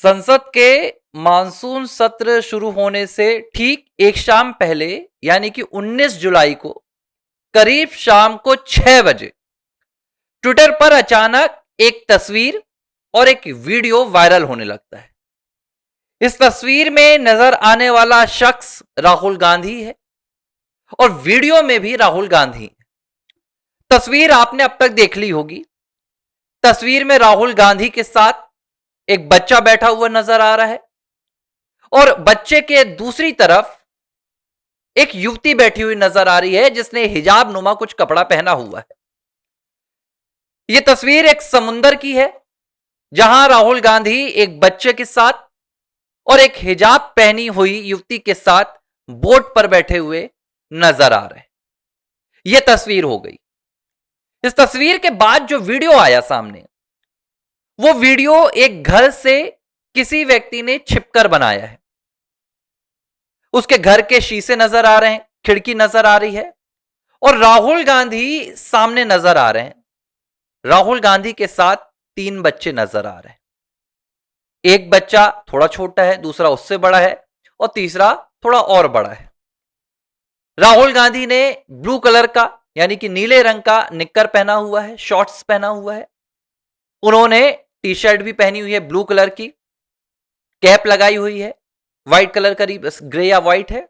संसद के मानसून सत्र शुरू होने से ठीक एक शाम पहले यानी कि 19 जुलाई को करीब शाम को 6 बजे ट्विटर पर अचानक एक तस्वीर और एक वीडियो वायरल होने लगता है। इस तस्वीर में नजर आने वाला शख्स राहुल गांधी है और वीडियो में भी राहुल गांधी है। तस्वीर आपने अब तक देख ली होगी। तस्वीर में राहुल गांधी के साथ एक बच्चा बैठा हुआ नजर आ रहा है और बच्चे के दूसरी तरफ एक युवती बैठी हुई नजर आ रही है जिसने हिजाब नुमा कुछ कपड़ा पहना हुआ है। यह तस्वीर एक समुंदर की है जहां राहुल गांधी एक बच्चे के साथ और एक हिजाब पहनी हुई युवती के साथ बोट पर बैठे हुए नजर आ रहे हैं। यह तस्वीर हो गई। इस तस्वीर के बाद जो वीडियो आया सामने, वो वीडियो एक घर से किसी व्यक्ति ने छिपकर बनाया है। उसके घर के शीशे नजर आ रहे हैं, खिड़की नजर आ रही है और राहुल गांधी सामने नजर आ रहे हैं। राहुल गांधी के साथ 3 बच्चे नजर आ रहे हैं। एक बच्चा थोड़ा छोटा है, दूसरा उससे बड़ा है और तीसरा थोड़ा और बड़ा है। राहुल गांधी ने ब्लू कलर का यानी कि नीले रंग का निक्कर पहना हुआ है, शॉर्ट्स पहना हुआ है। उन्होंने टी शर्ट भी पहनी हुई है ब्लू कलर की, कैप लगाई हुई है व्हाइट कलर करीब ग्रे या व्हाइट है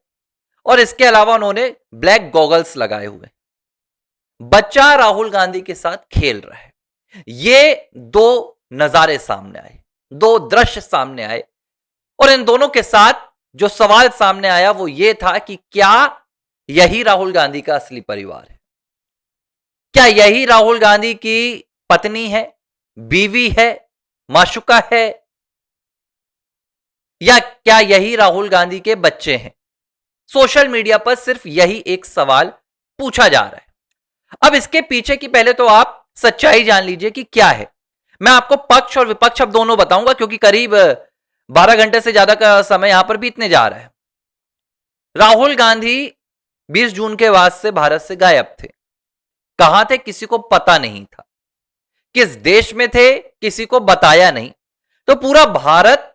और इसके अलावा उन्होंने ब्लैक गॉगल्स लगाए हुए। बच्चा राहुल गांधी के साथ खेल रहा है। ये 2 नजारे सामने आए, 2 दृश्य सामने आए और इन दोनों के साथ जो सवाल सामने आया वो ये था कि क्या यही राहुल गांधी का असली परिवार है? क्या यही राहुल गांधी की पत्नी है, बीवी है, माशुका है, या क्या यही राहुल गांधी के बच्चे हैं? सोशल मीडिया पर सिर्फ यही एक सवाल पूछा जा रहा है। अब इसके पीछे की पहले तो आप सच्चाई जान लीजिए कि क्या है। मैं आपको पक्ष और विपक्ष अब दोनों बताऊंगा क्योंकि करीब 12 घंटे से ज्यादा का समय यहां पर बीतने जा रहा है। राहुल गांधी 20 जून के बाद से भारत से गायब थे। कहां थे किसी को पता नहीं था, किस देश में थे किसी को बताया नहीं, तो पूरा भारत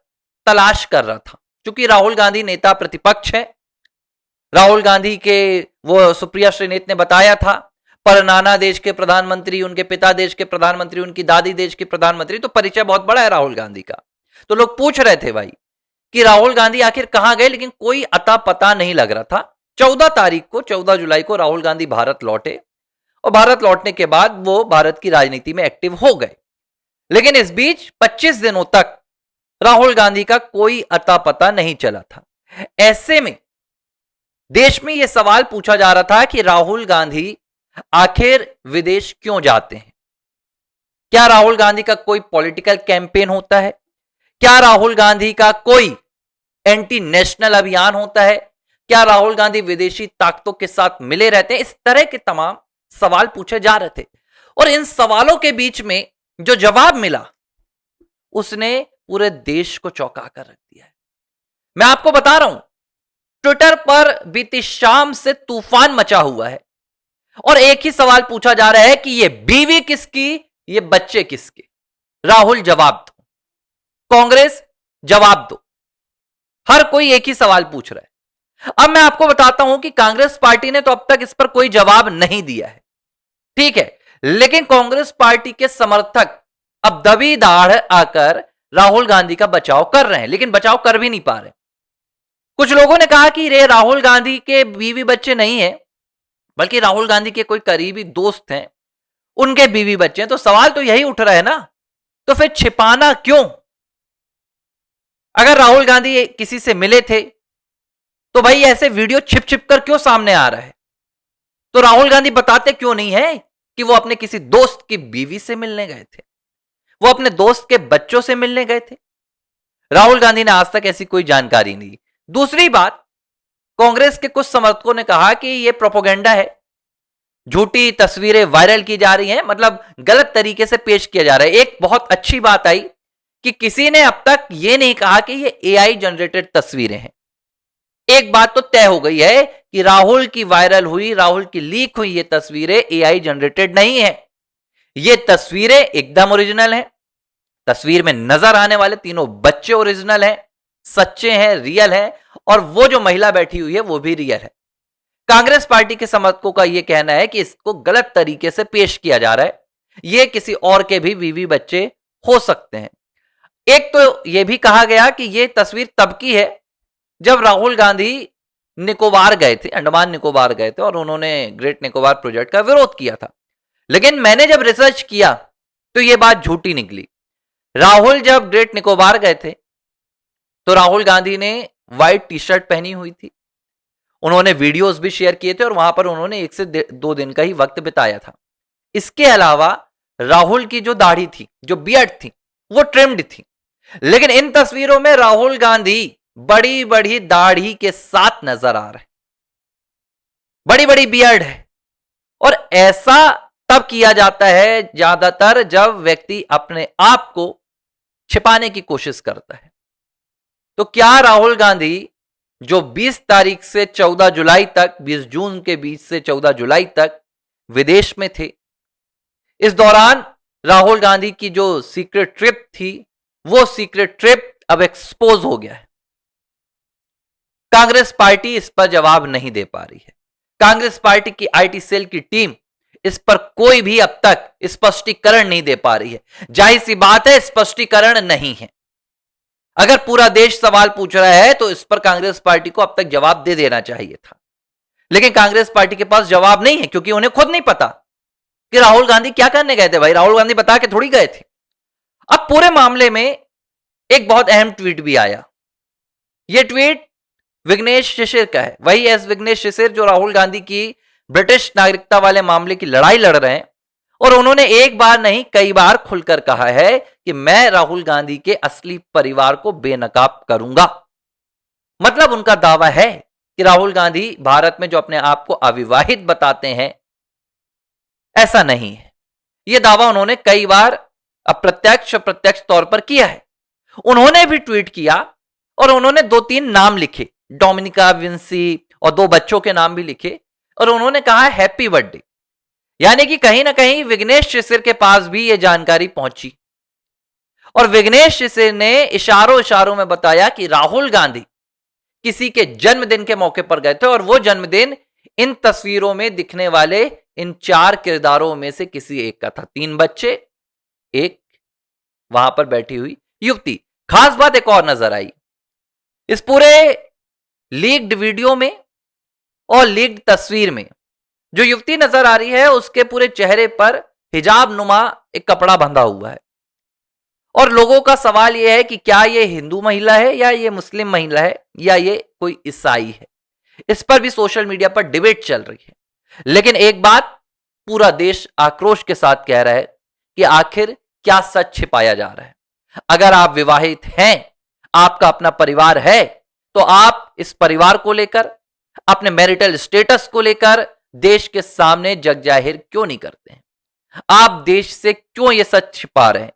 तलाश कर रहा था। क्योंकि राहुल गांधी नेता प्रतिपक्ष है। राहुल गांधी के वो सुप्रिया श्रीनेत ने बताया था, पर नाना देश के प्रधानमंत्री, उनके पिता देश के प्रधानमंत्री, उनकी दादी देश की प्रधानमंत्री, तो परिचय बहुत बड़ा है राहुल गांधी का। तो लोग पूछ रहे थे भाई कि राहुल गांधी आखिर कहां गए, लेकिन कोई अता पता नहीं लग रहा था। 14 जुलाई को राहुल गांधी भारत लौटे और भारत लौटने के बाद वो भारत की राजनीति में एक्टिव हो गए। लेकिन इस बीच 25 दिनों तक राहुल गांधी का कोई अता पता नहीं चला था। ऐसे में देश में यह सवाल पूछा जा रहा था कि राहुल गांधी आखिर विदेश क्यों जाते हैं? क्या राहुल गांधी का कोई पॉलिटिकल कैंपेन होता है? क्या राहुल गांधी का कोई एंटी नेशनल अभियान होता है? क्या राहुल गांधी विदेशी ताकतों के साथ मिले रहते हैं? इस तरह के तमाम सवाल पूछे जा रहे थे और इन सवालों के बीच में जो जवाब मिला उसने पूरे देश को चौंका कर रख दिया है। मैं आपको बता रहा हूं, ट्विटर पर बीती शाम से तूफान मचा हुआ है और एक ही सवाल पूछा जा रहा है कि ये बीवी किसकी, ये बच्चे किसके? राहुल जवाब दो, कांग्रेस जवाब दो। हर कोई एक ही सवाल पूछ रहा है। अब मैं आपको बताता हूं कि कांग्रेस पार्टी ने तो अब तक इस पर कोई जवाब नहीं दिया है, ठीक है, लेकिन कांग्रेस पार्टी के समर्थक अब दबी दाढ़ आकर राहुल गांधी का बचाव कर रहे हैं, लेकिन बचाव कर भी नहीं पा रहे। कुछ लोगों ने कहा कि रे राहुल गांधी के बीवी बच्चे नहीं है, बल्कि राहुल गांधी के कोई करीबी दोस्त हैं, उनके बीवी बच्चे हैं। तो सवाल तो यही उठ रहा है ना, तो फिर छिपाना क्यों? अगर राहुल गांधी किसी से मिले थे तो भाई ऐसे वीडियो छिप छिप कर क्यों सामने आ रहा है? तो राहुल गांधी बताते क्यों नहीं है कि वो अपने किसी दोस्त की बीवी से मिलने गए थे, वो अपने दोस्त के बच्चों से मिलने गए थे? राहुल गांधी ने आज तक ऐसी कोई जानकारी नहीं दी। दूसरी बात, कांग्रेस के कुछ समर्थकों ने कहा कि यह प्रोपेगेंडा है, झूठी तस्वीरें वायरल की जा रही हैं, मतलब गलत तरीके से पेश किया जा रहा है। एक बहुत अच्छी बात आई कि किसी ने अब तक यह नहीं कहा कि ये एआई जनरेटेड तस्वीरें हैं। एक बात तो तय हो गई है कि राहुल की वायरल हुई, राहुल की लीक हुई ये तस्वीरें एआई जनरेटेड नहीं है। ये तस्वीरें एकदम ओरिजिनल हैं। तस्वीर में नजर आने वाले तीनों बच्चे ओरिजिनल हैं, सच्चे हैं, रियल हैं, और वो जो महिला बैठी हुई है वो भी रियल है। कांग्रेस पार्टी के समर्थकों का यह कहना है कि इसको गलत तरीके से पेश किया जा रहा है, ये किसी और के भी बीवी बच्चे हो सकते हैं। एक तो यह भी कहा गया कि यह तस्वीर तब की है जब राहुल गांधी निकोबार गए थे, अंडमान निकोबार गए थे, और उन्होंने ग्रेट निकोबार प्रोजेक्ट का विरोध किया था। लेकिन मैंने जब रिसर्च किया तो यह बात झूठी निकली। राहुल जब ग्रेट निकोबार गए थे तो राहुल गांधी ने व्हाइट टी शर्ट पहनी हुई थी, उन्होंने वीडियोस भी शेयर किए थे, और वहां पर उन्होंने 1 से 2 दिन का ही वक्त बिताया था। इसके अलावा राहुल की जो दाढ़ी थी, जो बियर्ड थी, वो ट्रिम्ड थी। लेकिन इन तस्वीरों में राहुल गांधी बड़ी बड़ी दाढ़ी के साथ नजर आ रहे हैं, बड़ी बड़ी बियर्ड है। और ऐसा तब किया जाता है ज्यादातर जब व्यक्ति अपने आप को छिपाने की कोशिश करता है। तो क्या राहुल गांधी जो 20 तारीख से 14 जुलाई तक, 20 जून के बीच से 14 जुलाई तक विदेश में थे, इस दौरान राहुल गांधी की जो सीक्रेट ट्रिप थी, वो सीक्रेट ट्रिप अब एक्सपोज हो गया है। कांग्रेस पार्टी इस पर जवाब नहीं दे पा रही है। कांग्रेस पार्टी की आईटी सेल की टीम इस पर कोई भी अब तक स्पष्टीकरण नहीं दे पा रही है। जाहिर सी बात है, स्पष्टीकरण नहीं है। अगर पूरा देश सवाल पूछ रहा है तो इस पर कांग्रेस पार्टी को अब तक जवाब दे देना चाहिए था, लेकिन कांग्रेस पार्टी के पास जवाब नहीं है, क्योंकि उन्हें खुद नहीं पता कि राहुल गांधी क्या करने गए थे। भाई, राहुल गांधी बता के थोड़ी गए थे। अब पूरे मामले में एक बहुत अहम ट्वीट भी आया। यह ट्वीट विघ्नेश शिशिर का है, वही एस विघ्नेश शिशिर जो राहुल गांधी की ब्रिटिश नागरिकता वाले मामले की लड़ाई लड़ रहे हैं, और उन्होंने एक बार नहीं कई बार खुलकर कहा है कि मैं राहुल गांधी के असली परिवार को बेनकाब करूंगा। मतलब उनका दावा है कि राहुल गांधी भारत में जो अपने आप को अविवाहित बताते हैं, ऐसा नहीं है। यह दावा उन्होंने कई बार अप्रत्यक्ष प्रत्यक्ष तौर पर किया है। उन्होंने भी ट्वीट किया और उन्होंने 2-3 नाम लिखे, डोमिनिका, विंसी, और 2 बच्चों के नाम भी लिखे, और उन्होंने कहा हैप्पी बर्थडे। यानी कि कहीं ना कहीं विघ्नेश शिशिर के पास भी यह जानकारी पहुंची, और विघ्नेश शिशिर ने इशारों इशारों में बताया कि राहुल गांधी किसी के जन्मदिन के मौके पर गए थे, और वो जन्मदिन इन तस्वीरों में दिखने वाले इन 4 किरदारों में से किसी एक का था। 3 बच्चे, एक वहां पर बैठी हुई युवती। खास बात एक और नजर आई इस पूरे लीक्ड वीडियो में और लीक्ड तस्वीर में। जो युवती नजर आ रही है उसके पूरे चेहरे पर हिजाब नुमा एक कपड़ा बंधा हुआ है, और लोगों का सवाल यह है कि क्या यह हिंदू महिला है, या यह मुस्लिम महिला है, या यह कोई ईसाई है। इस पर भी सोशल मीडिया पर डिबेट चल रही है। लेकिन एक बात पूरा देश आक्रोश के साथ कह रहा है कि आखिर क्या सच छिपाया जा रहा है। अगर आप विवाहित हैं, आपका अपना परिवार है, तो आप इस परिवार को लेकर, अपने मैरिटल स्टेटस को लेकर देश के सामने जग जाहिर क्यों नहीं करते हैं? आप देश से क्यों यह सच छिपा रहे हैं?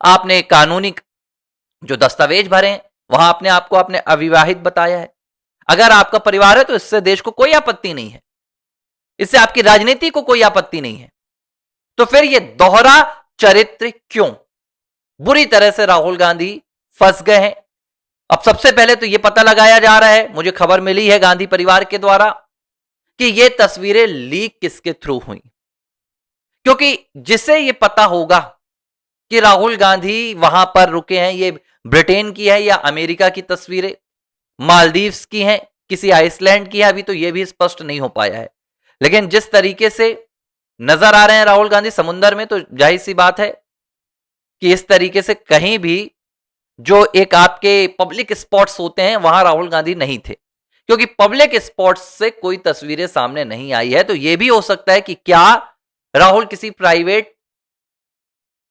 आपने कानूनी जो दस्तावेज भरे हैं वहां अपने आप को आपने अविवाहित बताया है। अगर आपका परिवार है तो इससे देश को कोई आपत्ति नहीं है, इससे आपकी राजनीति को कोई आपत्ति नहीं है। तो फिर यह दोहरा चरित्र क्यों? बुरी तरह से राहुल गांधी फंस गए हैं। अब सबसे पहले तो यह पता लगाया जा रहा है, मुझे खबर मिली है गांधी परिवार के द्वारा, कि ये तस्वीरें लीक किसके थ्रू हुई। क्योंकि जिसे यह पता होगा कि राहुल गांधी वहां पर रुके हैं, ये ब्रिटेन की है या अमेरिका की तस्वीरें, मालदीव्स की हैं, किसी आइसलैंड की है, अभी तो यह भी स्पष्ट नहीं हो पाया है। लेकिन जिस तरीके से नजर आ रहे हैं राहुल गांधी समुंदर में, तो जाहिर सी बात है कि इस तरीके से कहीं भी जो एक आपके पब्लिक स्पॉट्स होते हैं वहां राहुल गांधी नहीं थे, क्योंकि पब्लिक स्पॉट्स से कोई तस्वीरें सामने नहीं आई है। तो यह भी हो सकता है कि क्या राहुल किसी प्राइवेट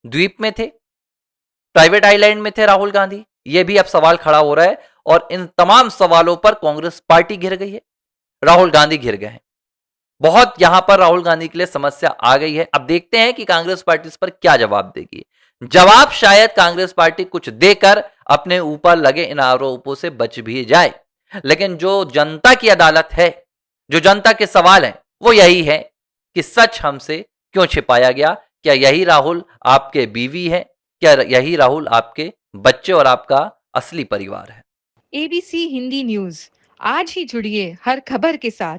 द्वीप में थे, प्राइवेट आइलैंड में थे राहुल गांधी। यह भी अब सवाल खड़ा हो रहा है, और इन तमाम सवालों पर कांग्रेस पार्टी घिर गई है, राहुल गांधी घिर गए हैं। बहुत यहां पर राहुल गांधी के लिए समस्या आ गई है। अब देखते हैं कि कांग्रेस पार्टी इस पर क्या जवाब देगी। जवाब शायद कांग्रेस पार्टी कुछ देकर अपने ऊपर लगे इन आरोपों से बच भी जाए, लेकिन जो जनता की अदालत है, जो जनता के सवाल हैं, वो यही है कि सच हमसे क्यों छिपाया गया। क्या यही राहुल आपके बीवी है? क्या यही राहुल आपके बच्चे और आपका असली परिवार है? एबीसी हिंदी न्यूज, आज ही जुड़िए हर खबर के साथ।